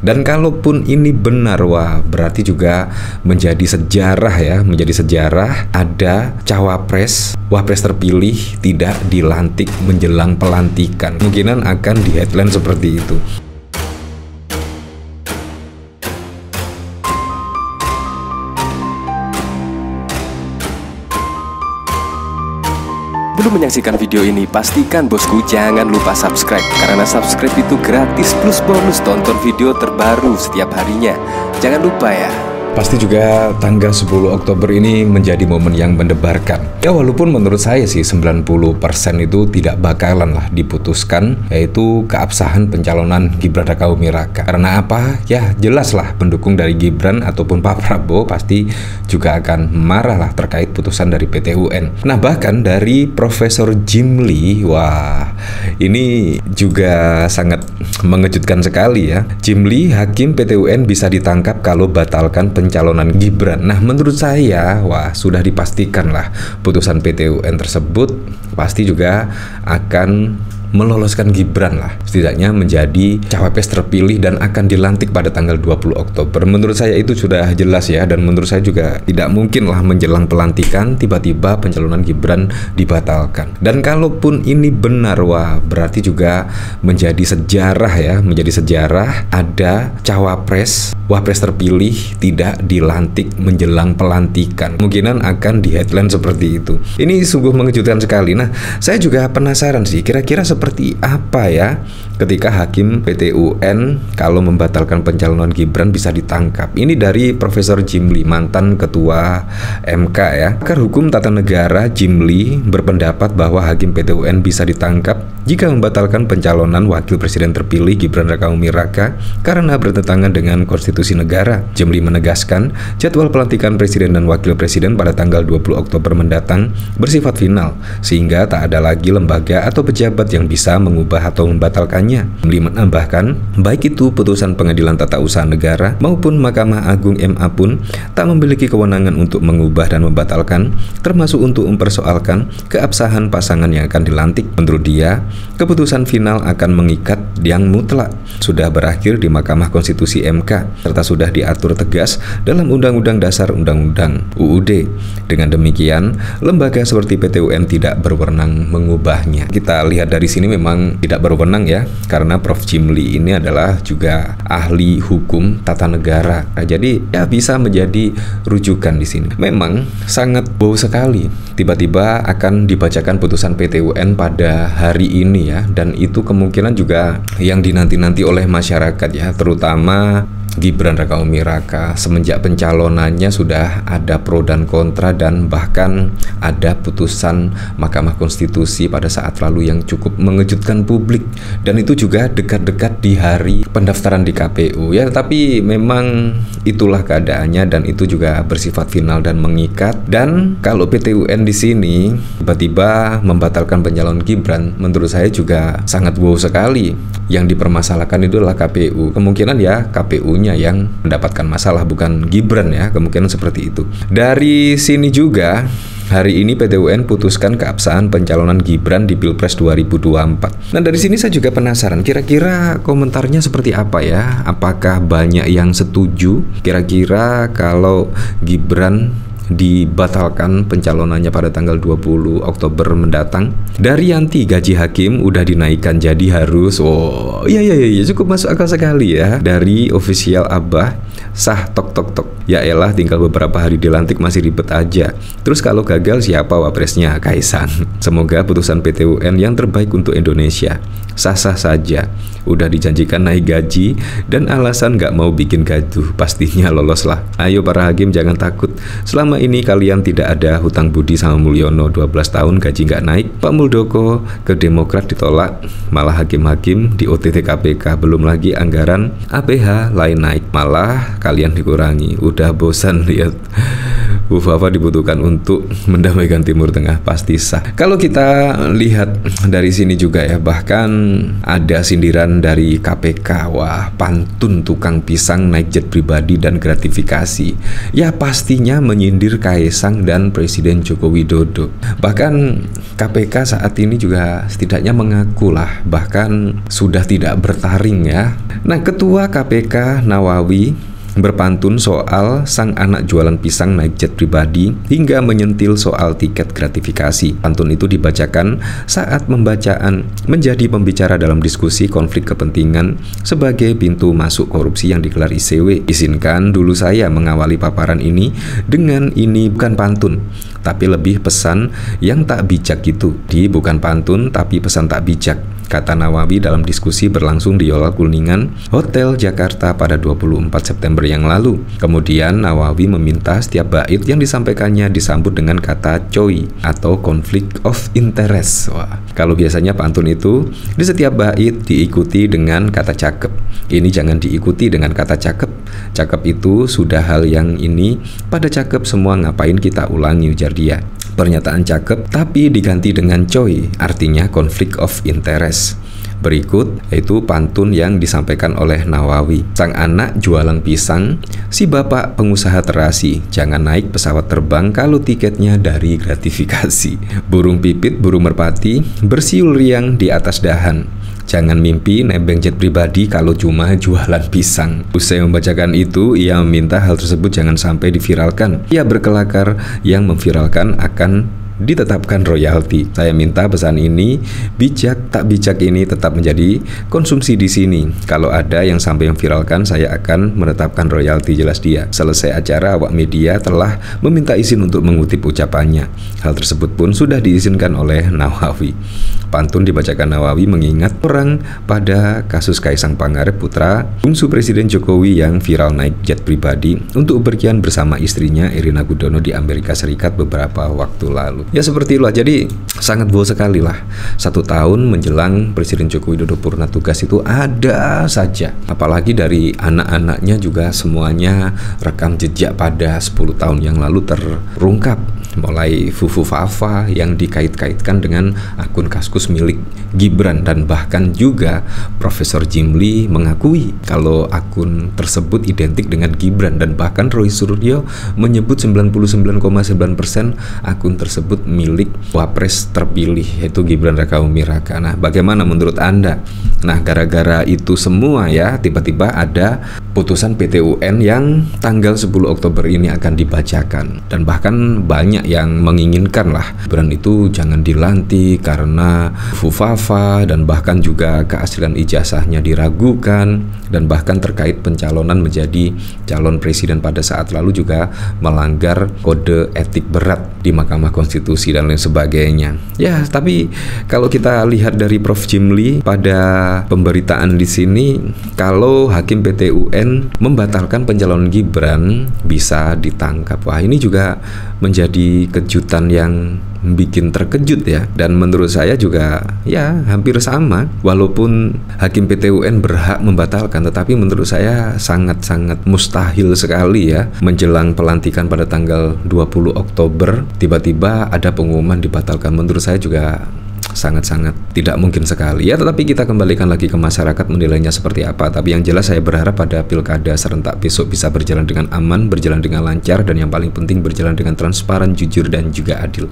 Dan kalaupun ini benar, wah berarti juga menjadi sejarah ya, menjadi sejarah ada cawapres, wapres terpilih tidak dilantik menjelang pelantikan. Kemungkinan akan di headline seperti itu. Sebelum menyaksikan video ini, pastikan bosku jangan lupa subscribe, karena subscribe itu gratis plus bonus tonton video terbaru setiap harinya. Jangan lupa ya. Pasti juga tanggal 10 Oktober ini menjadi momen yang mendebarkan. Ya walaupun menurut saya sih 90% itu tidak bakalan lah diputuskan, yaitu keabsahan pencalonan Gibran Rakabuming Raka. Karena apa? Ya jelas lah pendukung dari Gibran ataupun Pak Prabowo pasti juga akan marah lah terkait putusan dari PT UN. Nah bahkan dari Profesor Jim Lee, wah ini juga sangat mengejutkan sekali ya. Jim Lee, hakim PT UN bisa ditangkap kalau batalkan pencalonan Gibran. Nah menurut saya, wah sudah dipastikan lah putusan PT UN tersebut pasti juga akan meloloskan Gibran lah, setidaknya menjadi cawapres terpilih dan akan dilantik pada tanggal 20 Oktober. Menurut saya itu sudah jelas ya, dan menurut saya juga tidak mungkin lah menjelang pelantikan tiba-tiba pencalonan Gibran dibatalkan. Dan kalaupun ini benar, wah berarti juga menjadi sejarah ya, menjadi sejarah ada cawapres, wapres terpilih tidak dilantik menjelang pelantikan. Kemungkinan akan di headline seperti itu. Ini sungguh mengejutkan sekali. Nah, saya juga penasaran sih, kira-kira seperti apa ya ketika hakim PT UN kalau membatalkan pencalonan Gibran bisa ditangkap. Ini dari Profesor Jim Lee, mantan ketua MK ya. Pakar hukum tata negara Jim Lee berpendapat bahwa hakim PT UN bisa ditangkap jika membatalkan pencalonan wakil presiden terpilih Gibran Rakabuming Raka karena bertentangan dengan konstitusi negara. Jim Lee menegaskan jadwal pelantikan presiden dan wakil presiden pada tanggal 20 Oktober mendatang bersifat final, sehingga tak ada lagi lembaga atau pejabat yang bisa mengubah atau membatalkannya. Jim Lee menambahkan, baik itu putusan Pengadilan Tata Usaha Negara maupun Mahkamah Agung MA pun tak memiliki kewenangan untuk mengubah dan membatalkan, termasuk untuk mempersoalkan keabsahan pasangan yang akan dilantik. Menurut dia, keputusan final akan mengikat yang mutlak, sudah berakhir di Mahkamah Konstitusi MK, serta sudah diatur tegas dalam Undang-Undang Dasar Undang-Undang UUD. Dengan demikian, lembaga seperti PT UN tidak berwenang mengubahnya. Kita lihat dari sini memang tidak berwenang ya, karena Prof. Jim Lee ini adalah juga ahli hukum tata negara. Nah, jadi ya bisa menjadi rujukan di sini. Memang sangat bau sekali tiba-tiba akan dibacakan putusan PT UN pada hari ini ya, dan itu kemungkinan juga yang dinanti-nanti oleh masyarakat ya, terutama Gibran Rakabuming Raka. Semenjak pencalonannya sudah ada pro dan kontra, dan bahkan ada putusan Mahkamah Konstitusi pada saat lalu yang cukup mengejutkan publik, dan itu juga dekat-dekat di hari pendaftaran di KPU ya. Tapi memang itulah keadaannya, dan itu juga bersifat final dan mengikat. Dan kalau PT UN di sini tiba-tiba membatalkan pencalonan Gibran, menurut saya juga sangat wow sekali. Yang dipermasalahkan itu adalah KPU. Kemungkinan ya KPU-nya yang mendapatkan masalah, bukan Gibran ya, kemungkinan seperti itu. Dari sini juga hari ini PT UN putuskan keabsahan pencalonan Gibran di Pilpres 2024. Nah dari sini saya juga penasaran, kira-kira komentarnya seperti apa ya? Apakah banyak yang setuju kira-kira kalau Gibran dibatalkan pencalonannya pada tanggal 20 Oktober mendatang? Dari Yanti, gaji hakim udah dinaikkan jadi harus, oh iya cukup masuk akal sekali ya. Dari official Abah, sah tok tok tok, ya elah tinggal beberapa hari dilantik masih ribet aja. Terus kalau gagal siapa wapresnya? Kaisang. Semoga putusan PT UN yang terbaik untuk Indonesia. Sah-sah saja, udah dijanjikan naik gaji dan alasan nggak mau bikin gaduh, pastinya lolos lah. Ayo para hakim jangan takut, selama ini kalian tidak ada hutang budi sama Mulyono, 12 tahun gaji nggak naik. Pak Muldoko ke Demokrat ditolak, malah hakim-hakim di OTT KPK. Belum lagi anggaran APH lain naik, malah kalian dikurangi. Udah bosan lihat Bu Fafa dibutuhkan untuk mendamaikan Timur Tengah pasti sah. Kalau kita lihat dari sini juga ya, bahkan ada sindiran dari KPK, wah pantun tukang pisang naik jet pribadi dan gratifikasi. Ya pastinya menyindir Kaisang dan Presiden Joko Widodo. Bahkan KPK saat ini juga setidaknya mengaku lah, bahkan sudah tidak bertaring ya. Nah, Ketua KPK Nawawi berpantun soal sang anak jualan pisang naik jet pribadi hingga menyentil soal tiket gratifikasi. Pantun itu dibacakan saat pembacaan menjadi pembicara dalam diskusi konflik kepentingan sebagai pintu masuk korupsi yang digelar ICW. Izinkan dulu saya mengawali paparan ini dengan ini bukan pantun, tapi lebih pesan yang tak bijak gitu. Bukan pantun tapi pesan tak bijak, kata Nawawi dalam diskusi berlangsung di Yola Kuningan, Hotel Jakarta pada 24 September yang lalu. Kemudian Nawawi meminta setiap bait yang disampaikannya disambut dengan kata coy atau conflict of interest. Wah, kalau biasanya pantun itu di setiap bait diikuti dengan kata cakep. Ini jangan diikuti dengan kata cakep. Cakep itu sudah hal yang ini, pada cakep semua ngapain kita ulangi, ujar dia. Pernyataan cakep tapi diganti dengan coy, artinya conflict of interest. Berikut yaitu pantun yang disampaikan oleh Nawawi. Sang anak jualan pisang, si bapak pengusaha terasi, jangan naik pesawat terbang kalau tiketnya dari gratifikasi. Burung pipit, burung merpati, bersiul riang di atas dahan. Jangan mimpi nebeng jet pribadi kalau cuma jualan pisang. Usai membacakan itu, ia meminta hal tersebut jangan sampai diviralkan. Ia berkelakar yang memviralkan akan ditetapkan royalti. Saya minta pesan ini bijak tak bijak ini tetap menjadi konsumsi di sini. Kalau ada yang sampai memviralkan, saya akan menetapkan royalti, jelas dia. Selesai acara, awak media telah meminta izin untuk mengutip ucapannya. Hal tersebut pun sudah diizinkan oleh Nawawi. Pantun dibacakan Nawawi mengingat orang pada kasus Kaisang Pangarep putra bungsu Presiden Jokowi yang viral naik jet pribadi untuk bepergian bersama istrinya Erina Gudono di Amerika Serikat beberapa waktu lalu. Ya seperti itulah, jadi sangat bohong sekali lah. 1 tahun menjelang Presiden Joko Widodo purna tugas itu ada saja, apalagi dari anak-anaknya juga semuanya rekam jejak pada 10 tahun yang lalu terungkap. Mulai Fufu Fafa yang dikait-kaitkan dengan akun Kaskus milik Gibran, dan bahkan juga Profesor Jimli mengakui kalau akun tersebut identik dengan Gibran, dan bahkan Roy Suryo menyebut 99,9% akun tersebut milik Wapres terpilih yaitu Gibran Rakabuming Raka. Nah, bagaimana menurut Anda? Nah, gara-gara itu semua ya, tiba-tiba ada putusan PT UN yang tanggal 10 Oktober ini akan dibacakan, dan bahkan banyak yang menginginkan lah Gibran itu jangan dilantik karena Fufafa, dan bahkan juga keaslian ijazahnya diragukan, dan bahkan terkait pencalonan menjadi calon presiden pada saat lalu juga melanggar kode etik berat di Mahkamah Konstitusi dan lain sebagainya. Ya, tapi kalau kita lihat dari Prof Jimli pada pemberitaan di sini, kalau Hakim PT UN membatalkan pencalonan Gibran bisa ditangkap. Wah, ini juga menjadi kejutan yang bikin terkejut ya, dan menurut saya juga ya hampir sama. Walaupun Hakim PT UN berhak membatalkan, tetapi menurut saya sangat-sangat mustahil sekali ya, menjelang pelantikan pada tanggal 20 Oktober tiba-tiba ada pengumuman dibatalkan. Menurut saya juga sangat-sangat tidak mungkin sekali ya. Tetapi kita kembalikan lagi ke masyarakat menilainya seperti apa. Tapi yang jelas saya berharap pada pilkada serentak besok bisa berjalan dengan aman, berjalan dengan lancar, dan yang paling penting berjalan dengan transparan, jujur, dan juga adil.